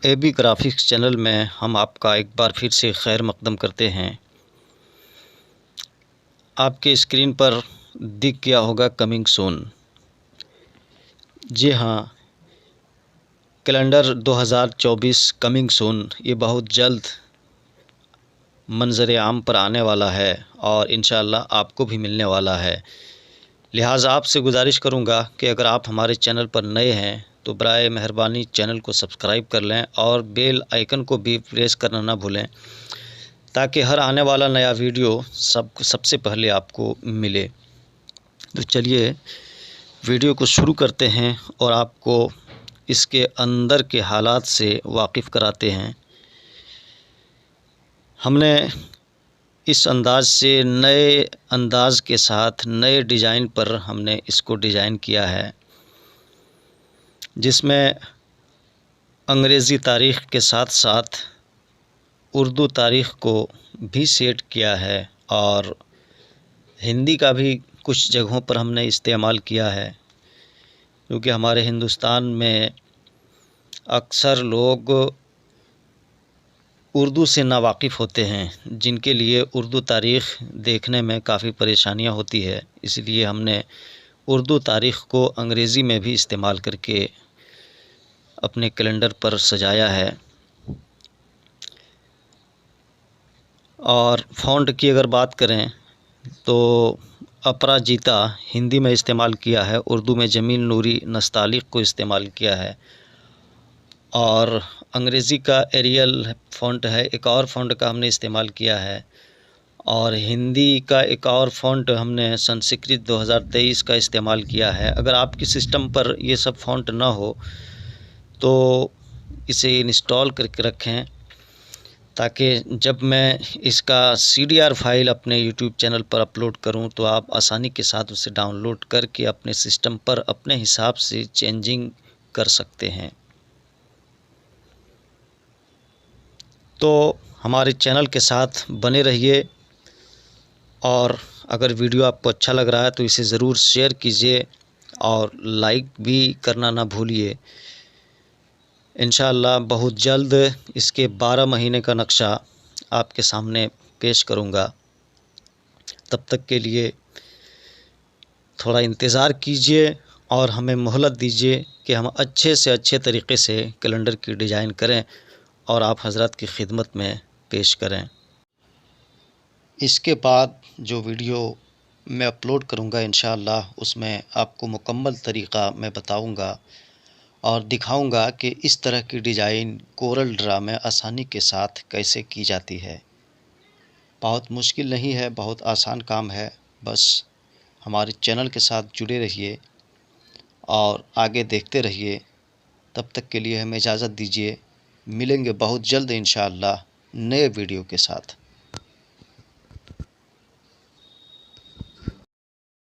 AB graphics channel में हम आपका एक बार फिर से खैर मकदम करते हैं। आपके स्क्रीन पर दिख गया होगा कमिंग सून। जी हाँ, कैलेंडर 2024 कमिंग सून ये बहुत जल्द मंज़र आम पर आने वाला है और इंशाअल्लाह आपको भी मिलने वाला है। लिहाजा आपसे गुजारिश करूंगा कि अगर आप हमारे चैनल पर नए हैं तो बराए मेहरबानी चैनल को सब्सक्राइब कर लें और बेल आइकन को भी प्रेस करना ना भूलें, ताकि हर आने वाला नया वीडियो सबसे पहले आपको मिले। तो चलिए वीडियो को शुरू करते हैं और आपको इसके अंदर के हालात से वाकिफ़ कराते हैं। हमने इस अंदाज़ से नए अंदाज़ के साथ नए डिज़ाइन पर हमने इसको डिज़ाइन किया है, जिसमें अंग्रेज़ी तारीख़ के साथ साथ उर्दू तारीख़ को भी सेट किया है और हिंदी का भी कुछ जगहों पर हमने इस्तेमाल किया है, क्योंकि हमारे हिंदुस्तान में अक्सर लोग उर्दू से नावाकिफ़ होते हैं, जिनके लिए उर्दू तारीख़ देखने में काफ़ी परेशानियां होती है। इसलिए हमने उर्दू तारीख़ को अंग्रेज़ी में भी इस्तेमाल करके अपने कैलेंडर पर सजाया है। और फ़ॉन्ट की अगर बात करें तो अपराजिता हिंदी में इस्तेमाल किया है, उर्दू में जमील नूरी नस्तालिक को इस्तेमाल किया है, और अंग्रेज़ी का एरियल फ़ॉन्ट है, एक और फ़ॉन्ट का हमने इस्तेमाल किया है, और हिंदी का एक और फ़ॉन्ट हमने संस्कृत 2023 का इस्तेमाल किया है। अगर आपके सिस्टम पर ये सब फ़ॉन्ट ना हो तो इसे इंस्टॉल करके रखें, ताकि जब मैं इसका CDR फाइल अपने YouTube चैनल पर अपलोड करूं तो आप आसानी के साथ उसे डाउनलोड करके अपने सिस्टम पर अपने हिसाब से चेंजिंग कर सकते हैं। तो हमारे चैनल के साथ बने रहिए, और अगर वीडियो आपको अच्छा लग रहा है तो इसे ज़रूर शेयर कीजिए और लाइक भी करना ना भूलिए। इंशाअल्लाह बहुत जल्द इसके 12 महीने का नक्शा आपके सामने पेश करूंगा। तब तक के लिए थोड़ा इंतज़ार कीजिए और हमें मोहलत दीजिए कि हम अच्छे से अच्छे तरीक़े से कैलेंडर की डिज़ाइन करें और आप हज़रत की खिदमत में पेश करें। इसके बाद जो वीडियो मैं अपलोड करूंगा इंशाअल्लाह उसमें आपको मुकम्मल तरीक़ा मैं बताऊंगा और दिखाऊंगा कि इस तरह की डिज़ाइन कोरल ड्रा में आसानी के साथ कैसे की जाती है। बहुत मुश्किल नहीं है, बहुत आसान काम है। बस हमारे चैनल के साथ जुड़े रहिए और आगे देखते रहिए। तब तक के लिए हमें इजाज़त दीजिए। मिलेंगे बहुत जल्द इंशाअल्लाह नए वीडियो के साथ।